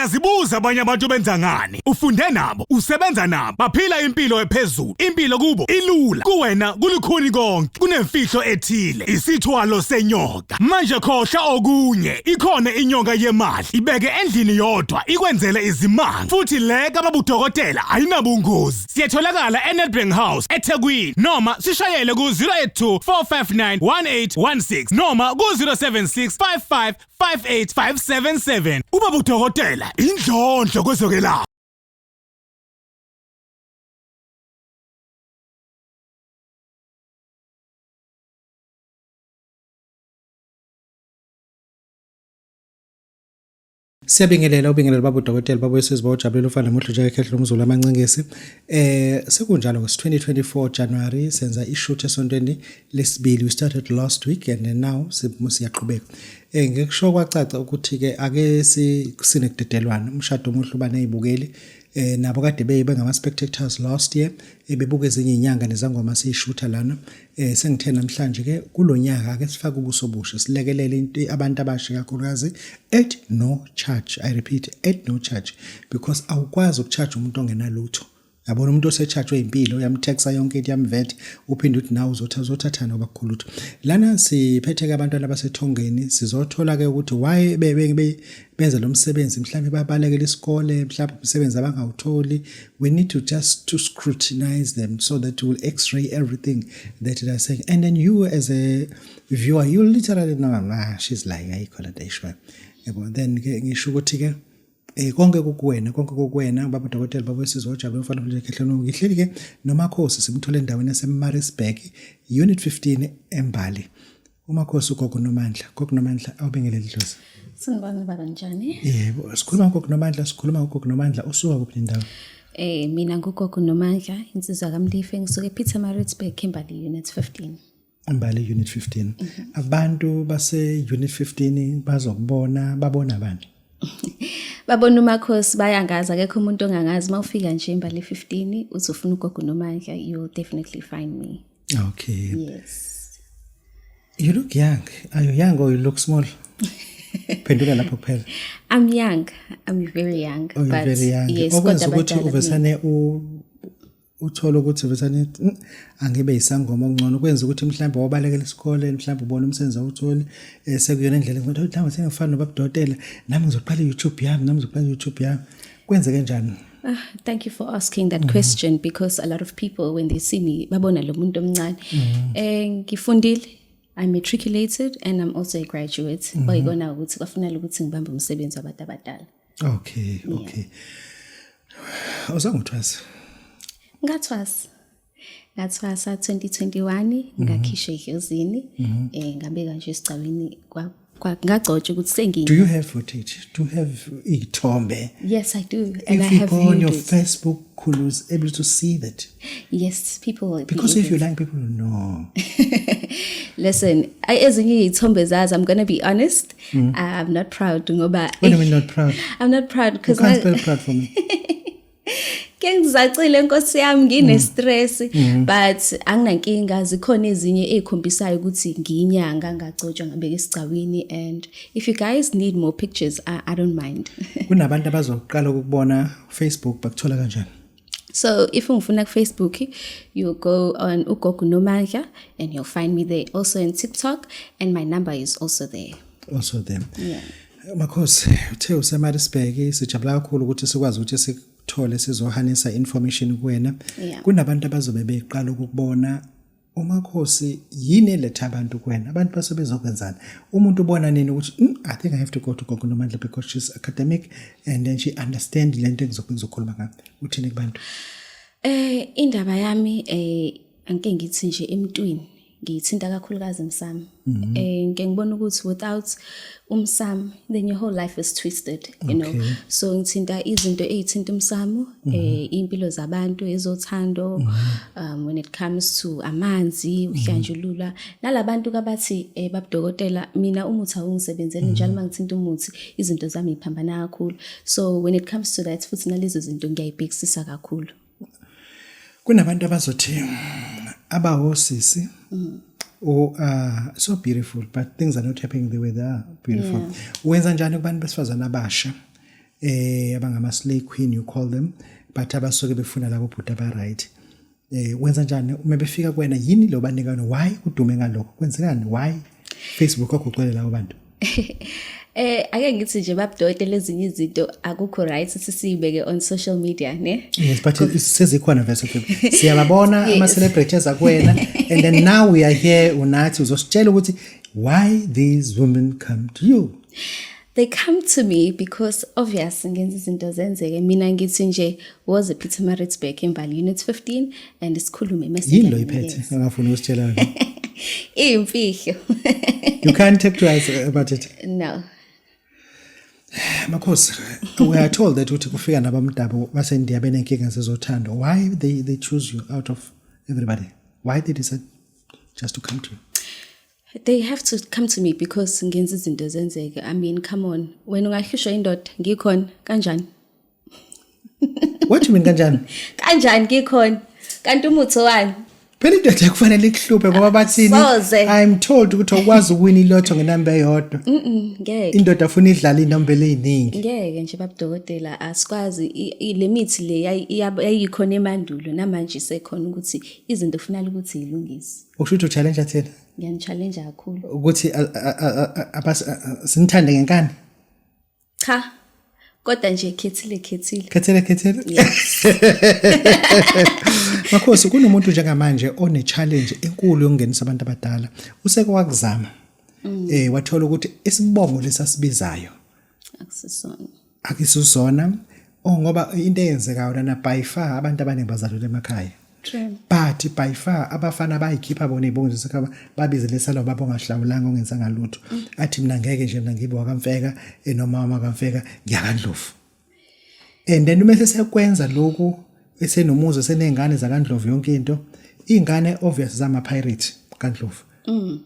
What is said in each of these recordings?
Uyazibuza abanye abantu benza ngani? Ufunde nabo, usebenza nabo, baphila impilo ephezulu. Impilo kubo ilula. Kuwena kulikhuni konke. Kunemfihlo ethile. Isithwalo senyoka. Manje khohla okunye. Ikhona inyoka yemali. Ibeke endlini yodwa ikwenzele izimanga. Futhi le kaBabu Dokotela ayinabungozi. Siyatholakala eNedbank House eThekwini noma sishayele ku 082 459 1816 noma ku 076 55 58577. uBabu Dokotela indlondlo kwezokwelapha. Siyabingelela ubingelela Babu Dokotela babo wesizwe bawujabulela ufana nomuhlo nje ekhehlela umzulu amancengesi. Sekunjalo ngo-2024 January senza ishoot esontweni lesibili. We started last week and then now siyaqhubeka. Ngikusho kwacaca ukuthi ke ake sinekudedelwana umshado omuhle uba nezibukeli nabo kade bengama spectators last year bebuka ezinye inyanga nezangoma siyishootha lana. Sengithe namhlanje ke kulonyaka ake sifake ubuso busha silekelele abantu abasha kakhulukazi at no charge. I repeat, at no charge, because awukwazi ukucharge umuntu ongenalutho. Yabona umuntu osecharge impilo yamtaxa yonke into yamvet uphinde uthi nawo uzothatha noba kukhulutho. Lana siphethe ke abantwana abasethongeni sizothola ke ukuthi why benza lo msebenzi mhlawumbe babalekela isikole mhlawumbe umsebenzi abangawutholi. We need to just to scrutinize them so that we will x-ray everything that they are saying, and then you as a viewer you literally know she's lying ayikho la dayishwa. Yabo then ke ngisho ukuthi ke konke kukuwena Babu Dokotela babo wesizwe ojabulela ufana nje ekhehlela ngihleli ke nomakhosi simthole endaweni yaseMaritzburg unit 15 eMbali. Umakhosi uGogo Nomandla awubingelele idlozi. Sanibona baba njani? Yebo sikhuluma ngoGogo Nomandla usuka kuphi indawo? Mina nguGogo Nomandla insizwa kaMlife ngisuke ePietermaritzburg Kimberley unit 15. Mbali unit 15. Abantu base unit 15 bazokubona babona bani? Babona umakhosi bayangaza akekho umuntu ongangazi mawufika nje eMbali 15 uzofuna uGogo Nomandla you'll definitely find me. Okay. Yes. You look young. Are you young or you look small? Pendula lapho kuphela. I'm young. I'm very young. Oh, you're very young. Yes, kodwa ukuthi uvesane uthola ukuthi uvesane angibe isangoma ongcono kwenza ukuthi mhlawumbe wabalekela isikole mhlawumbe ubona umsebenzi awutholi sekuyona indlela ngoba mhlawumbe sengifana noBabu Dokotela nami ngizoqala YouTube yami kwenzeke kanjani? Thank you for asking that question, because a lot of people when they see me babona lo muntu omncane. Ngifundile, I matriculated and I'm also a graduate. Bayibona ukuthi kwafanele ukuthi ngibambe umsebenzi wabantu abadala. Okay. Uzangothwasa? Ngathwasa 2021 ngakhisha ehlozini ngabeka nje esicabeni ngagcotsha ukuthi sengi. Do you have footage? Do you have ithombe? Yes, I do, if and I have people on your it. Facebook could was able to see that. Yes, people will. Because if you like, people will know. Listen, ezinye izithombe zazi, I'm going to be honest. I'm not proud ngoba. What do you mean not proud? I'm not proud because you can't spell proud for me. Ngizacile nkosi yami ngine stress but anginankinga zikhona ezinye ezikhombisayo ukuthi ngiyinyanga ngagcotshwa ngabeka esicawini, and if you guys need more pictures I don't mind. Kunabantu abazoqala ukubona Facebook bakuthola kanjani? So if ungifuna ku Facebook you go on uGogo Nomandla and you'll find me there, also on TikTok, and my number is also there. Also there. Yeah. Makhosi uthe useMaritzburg sijabula kakhulu ukuthi sikwazi ukuthi sikuthole sizohanisa information kuwena. Kunabantu abazobe beqala ukubona umakhosi yini letha abantu kuwena. Abantu basebezokwenzana. Umuntu ubona nini ukuthi I think I have to go to Gogo Nomandla because she's academic and then she understand lento engizokhuluma ngayo. Uthini kubantu? Indaba yami anke ngithi nje emntwini ngithinta kakhulukazi umsamo. Ngeke ngibona ukuthi without umsamo then your whole life is twisted, you know. So ngithinta izinto ezithinta umsamo, impilo zabantu ezothando, when it comes to amanzi, uhlanjulula. Nalabantu kabathi Babu Dokotela mina umuthi awungisebenzeli njalo mangithinta umuthi izinto zami iphambana kakhulu. So when it comes to that futhi nalezo zinto ngiyayibhekisisa kakhulu. Kunabantu abazothi abahosisi so beautiful but things are not happening the way they are beautiful. Wenza njani kubantu besifazana abasha abangama slay queen you call them, but abasuke befuna labo bhuti aba right. Wenza njani uma befika kuwena yini lo banikana, why udume ngalokho, kwenzekani, why Facebook akugcwele labo bantu? Ake ngithi nje Babu Dokotela ezinye izinto akukho right sisibeke on social media ne. Yes, but sezikhona vese siyababona ama celebrities akuwena, and then now we are here unathi uzositshela ukuthi why these women come to you. They come to me because obvious ngenza izinto zenzeke. Mina ngithi nje was a Peter Maritzburg in Valley Unit 15 and isikhulume message. Yini lo iphethe ngafuna usitshela wena? Imfihlo. You can't talk to us about it. No. Makhosi, we are told that uthi kufika nabamdabo baseNdiya benenkinga zezothando. Why they choose you out of everybody? Why they decide just to come to you? They have to come to me because ngenza izinto zenzeke. I mean, come on. When ungahishwa indoda ngikhona kanjani? What do you mean kanjani? Kanjani ngikhona? Kanti umutho wani? Phela indoda kufanele ihluphe ngoba bathini? I'm told ukuthi ukwazi uwina ilotho ngenamba eyodwa. Ngeke. Indoda afuna idlala inombolo eziningi. Ngeke nje Babu Dokotela asikwazi le mithi le yayikhona emandulo namanje isekhona ukuthi izinto kufanele ukuthi ilungise. Ukusho challenge thina. Ngiyani-challenge kakhulu. Ukuthi sinithande ngenkani? Cha. Kodwa nje khethile. Khethile. Yes. Makhosi kunomuntu njengamanje one challenge enkulu yokungenisa abantu abadala. Useke wakuzama. Wathola ukuthi isibongo lesasibizayo akisizona. Ngoba into eyenzekayo lana by far abantu abaningi bazalwa emakhaya. True. But by far abafana bayikhipha bona izibongo zekhaya babize lesalo babongahlawulanga ongenza ngalutho. Athi mina ngeke nje mina ngibe wakamfeka noma mama kamfeka ngiyakandlovu. And then uma sesekwenza lokhu esenomuzo senengane zakandlovu yonke into, ingane obvious zama pirate kaNdlovu.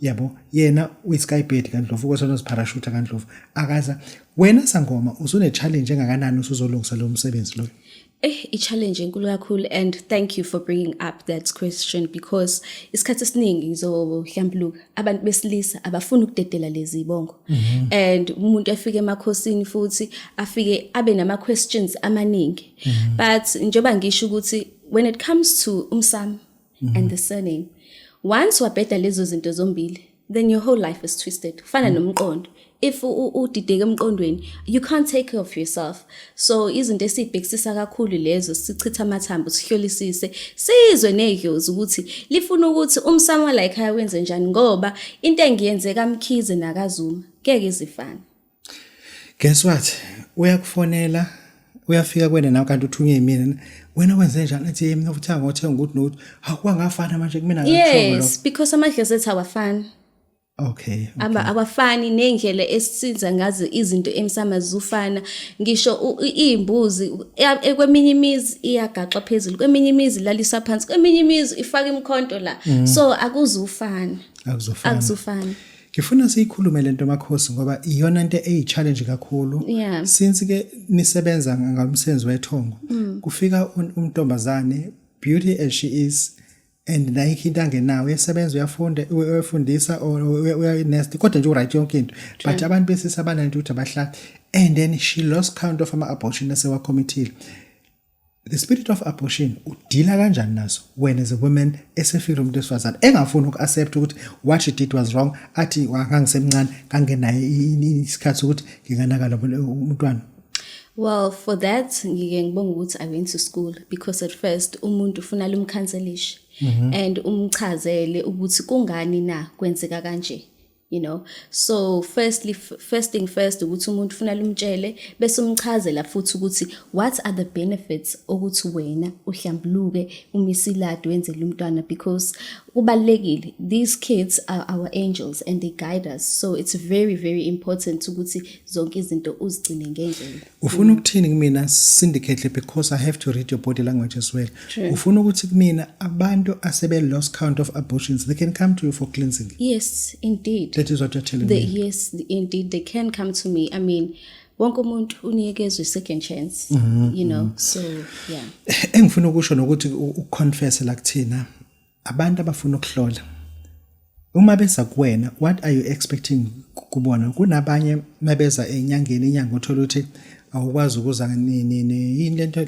Yabo yena uyiskybird kaNdlovu kwesona parachute kaNdlovu. Akaza wena Sangoma usune challenge engakanani usuzolungisa lo msebenzi lo? I-challenge enkulu kakhulu, and thank you for bringing up that question because isikhathi esiningi ngizohlambuluka abantu besilisa abafuna ukudedela lezi ibongo and umuntu afike emakhosini futhi afike abe nama questions amaningi but njoba ngisho ukuthi when it comes to umsamo and the surname, once wabheda lezo zinto zombili then your whole life is twisted. Kufana nomqondo. If udideke emqondweni, you can't take care of yourself. So izinto esibhekisisa kakhulu lezo sichitha amathambo sihlolisise sizwe nezidlozi ukuthi lifuna ukuthi umsamo la ekhaya wenze njani ngoba into engiyenze kaMkhize nakaZuma ngeke izifana. Guess what? Uyakufonela uyafika kwena nawe kanti uthunye imina wena wenze njani ethi mina uthanga ngothenga ukuthi nothi akwangafana manje kumina ngakho lo. Yes, because amahlozi ethu awafani. Okay. Abafani nendlela esisenza ngazo izinto emsama zufana. Ngisho imbuzi kweminye imizi iyagaxa phezulu, kweminye imizi lalisa phansi, kweminye imizi ifaka imkhonto la. So akuzufana. Akuzufana. Ngifuna siyikhulume lento Makhosi ngoba iyona into challenge kakhulu. Since ke nisebenza ngomsebenzi wethongo kufika untombazane beauty as she is and like into angenawo yasebenza uyafundisa uyinest kodwa nje uright yonke into but abantu besisa abananto ukuthi abahlala and then she lost count of ama abortion asewa committee. The spirit of abortion udila kanjani naso when as a woman esefika umuntu esifazana engafuni ukuaccept ukuthi what she did was wrong athi wangangisemncane kangenayo isikhathi ukuthi nginganaka lo umntwana? Well, for that ngike ngibonga ukuthi I went to school because at first umuntu ufuna lumkhanselisha and umchazele ukuthi kungani na kwenzeka kanje, you know. So first thing first ukuthi umuntu ufuna lumtshele bese umchazela futhi ukuthi what are the benefits ukuthi wena uhlambuluke umisilado wenzele umntwana because kubalekile these kids are our angels and they guide us, so it's very very important ukuthi zonke izinto uzigcine ngendlela. Ufuna ukuthini kumina syndicate because I have to read your body language as well. Ufuna ukuthi kumina abantu asebe lost count of abortions they can come to you for cleansing? Yes, indeed. That is what you're telling me. Yes, indeed they can come to me. I mean wonke umuntu unikezwe second chance, you know. So yeah. Engifuna ukusho nokuthi uconfess la kuthina abantu abafuna ukuhlola uma besa kuwena what are you expecting kubona? Kunabanye mabeza enyangeni inyanga uthola ukuthi awukwazi ukuza yini lento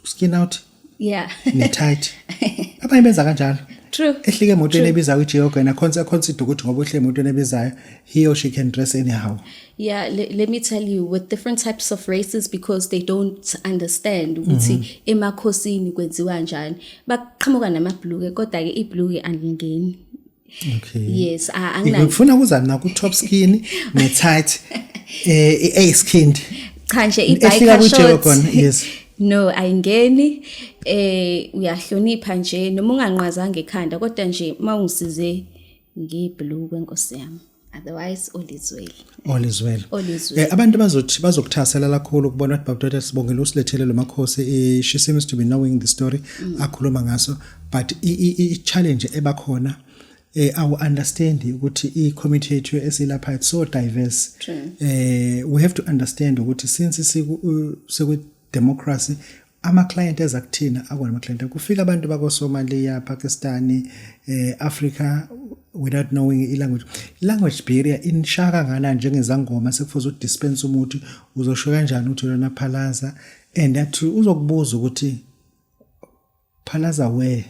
skin out Yeah. ne tight abanye benza kanjalo True. ehlike emotweni ebizayo iJoga na consider ukuthi ngoba uhle emotweni ebizayo he or she can dress anyhow. Yeah, let me tell you, with different types of races, because they don't understand ukuthi emakhosini kwenziwa njani, baqhamuka namabhluke kodwa ke ibhluke angingeni. Okay. Yes, ngifuna kuza na ku top skin ne tight a skinned cha nje i-biker shorts. yes. No, ayingeni uyahlonipha nje noma unganqwazanga ekhanda kodwa nje mawungisize ngibhluke Nkosi yami. Otherwise all is well. All is well. All is well. Abantu bazokuthasela kakhulu ukubona ukuthi Babu Dokotela sibongela usilethele lo makhosi. She seems to be knowing the story akhuluma ngaso, but I challenge ebakhona our understanding ukuthi I community yethu esilapha it's so diverse. We have to understand ukuthi since siku democracy ama client ezakuthina akona ama client kufika abantu bako Somalia, Pakistan, Africa without knowing language barrier inshaka ngana njengezangoma sekufuze udispense umuthi uzosho kanjani uthi lona phalaza and that uzokubuza ukuthi phalaza where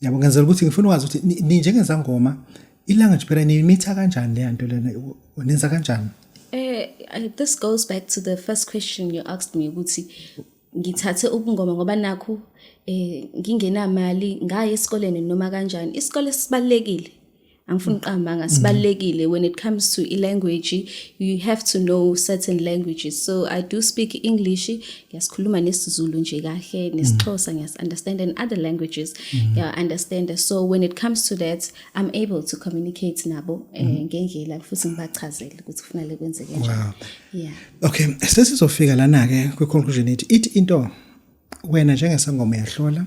yabo ngenzela ukuthi ngifuna ukwazi ukuthi ni njengezangoma language barrier ni mitha kanjani le nto lena nenza kanjani. This goes back to the first question you asked me ukuthi ngithathe ubungoma ngoba nakho ngingenamali ngaye esikoleni noma kanjani isikole sibalekile angifuni uqamba sibalekile when it comes to language you have to know certain languages, so I do speak English, ngiyasikhuluma nesiZulu nje kahle nesixhosa ngiyas-understand, and other languages understand, so when it comes to that I'm able to communicate nabo ngendlela futhi ngibachazele ukuthi kufanele kwenzeke kanjani. Wow. Yeah. Okay, sesizofika lana ke kwi conclusion ithi into wena njengesangoma uyahlola,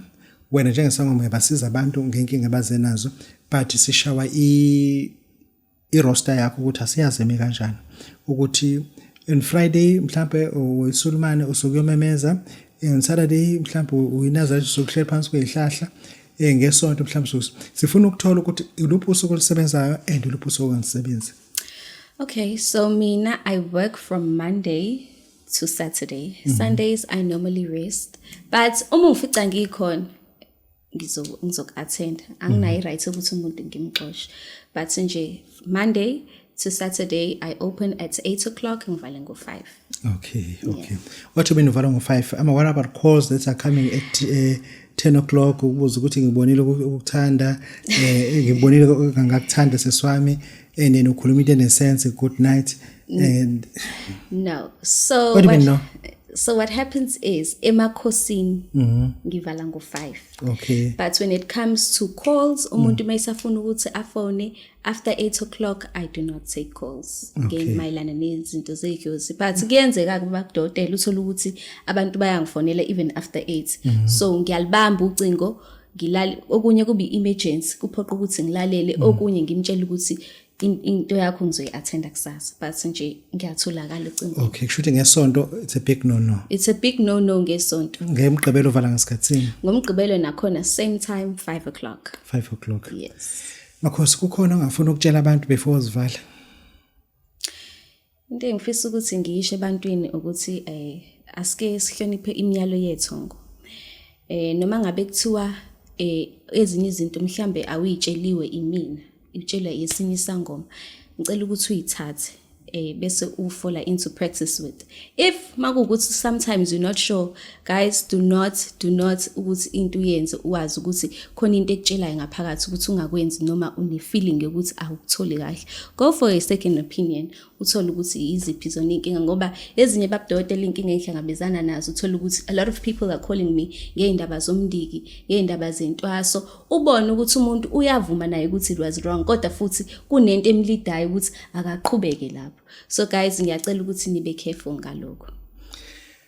wena njengesangoma uyabasiza abantu ngenkinga abazenazo, but sishawa i-roster yakho ukuthi asiyazeme kanjani ukuthi on Friday mhlambe uSulumane usukuyomemeza, on Saturday mhlambe uyinaza usukuhlela phansi kwezihlahla, ngesonto mhlambe sifuna ukuthola ukuthi uluphi usuku olusebenzayo and uluphi usuku olusebenza. Okay, so mina I work from Monday to Saturday. Sundays I normally rest, but uma ngifica ngikhona ngizoku-attend. Anginayo right ukuthi umuntu ngimxoshe, but nje Monday to Saturday I open at 8 o'clock ngivale ngo-5. Okay. What do you mean uvala ngo-5? What about calls that are coming at 10 o'clock ukubuza ukuthi ngibonile ukuthanda, ngibonile ngakuthanda seswami, and then ukhuluma into enesense, good night, and no. So what do you mean no? So what happens is emakhosini ngivala ngo-5. Okay. But when it comes to calls umuntu mayisafuna ukuthi afone after 8 o'clock I do not take calls. Again mayilana nezinto zejozi, but kuyenzeka kuba kudokotela uthola ukuthi abantu bayangifonela even after 8. So ngiyalibamba ucingo ngilali, okunye kubi emergency kuphoqa ukuthi ngilalele, okunye ngimtshela ukuthi into yakho ngizoyi-attenda kusasa, but nje ngiyatholakala ucingo. Okay, kushuthi ngesonto it's a big no. It's a big no ngesonto. Ngemgqibelo uvala ngasikhatsini? Ngomgqibelo nakhona same time 5 o'clock. 5 o'clock. Yes. Makhosi kukhona ongafuna ukutshela abantu before uzivala? Into engifisa ukuthi ngiyisho ebantwini ukuthi asike sihloniphe imiyalo yethu. Noma ngabe kuthiwa ezinye izinto mhlambe awuyitsheliwe imina, utshelwa yesinye isangoma, ngicela ukuthi uyithathe bese ufola into practice with. If makuwukuthi sometimes you're not sure, guys, do not ukuthi into uyenze uwazi ukuthi khona into ekutshelayo ngaphakathi ukuthi ungakwenzi noma une feeling ukuthi awukutholi kahle. Go for a second opinion, uthola ukuthi iziphi zona inkinga, ngoba ezinye babudokotela inkinga engihlangabezana nazo uthola ukuthi a lot of people are calling me ngeindaba zomndiki, ngeindaba zentwaso, ubone ukuthi umuntu uyavuma naye ukuthi it was wrong kodwa futhi kunento emlidayo ukuthi akaqhubeke lapho. So guys, ngiyacela ukuthi nibe careful ngalokho.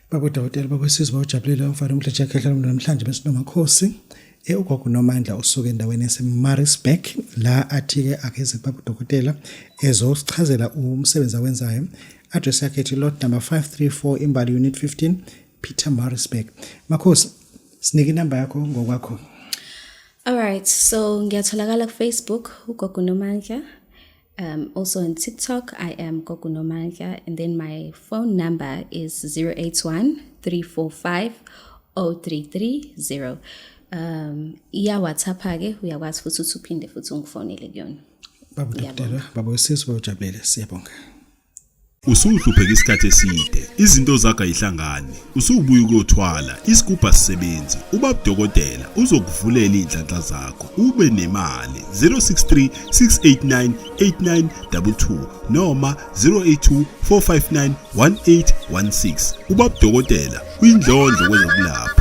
Babu Dokotela, Babu Sizwe umfana umhleja ekhehlela namhlanje besinomakhosi uGogo Nomandla usuke endaweni yaseMaritzburg la athi-ke akeze Babu Dokotela ezosichazela umsebenzi awenzayo. Address yakhe ethi lot number 534 Imbali unit 15 Peter Maritzburg. Makhosi, sinike inamba yakho ngokwakho. All right, so ngiyatholakala ku Facebook uGogo Nomandla. Also on TikTok, I am Gogo Nomandla, and then my phone number is 081-345-0330. Iya WhatsApp-ke uyakwazi futhi ukuthi uphinde futhi ungifonele kuyona. Babu Dokotela, Babu Sisbo ujabulele, siyabonga. Usuhlupheka isikhathi eside, izinto zakho ayihlangani, usubuye ukuyothwala, isigubha sisebenzi, uBabu Dokotela uzokuvulela inhlanhla zakho, ube nemali. 063 689 8922 noma 082 459 1816. uBabu Dokotela uyindlondlo kwezokulapha.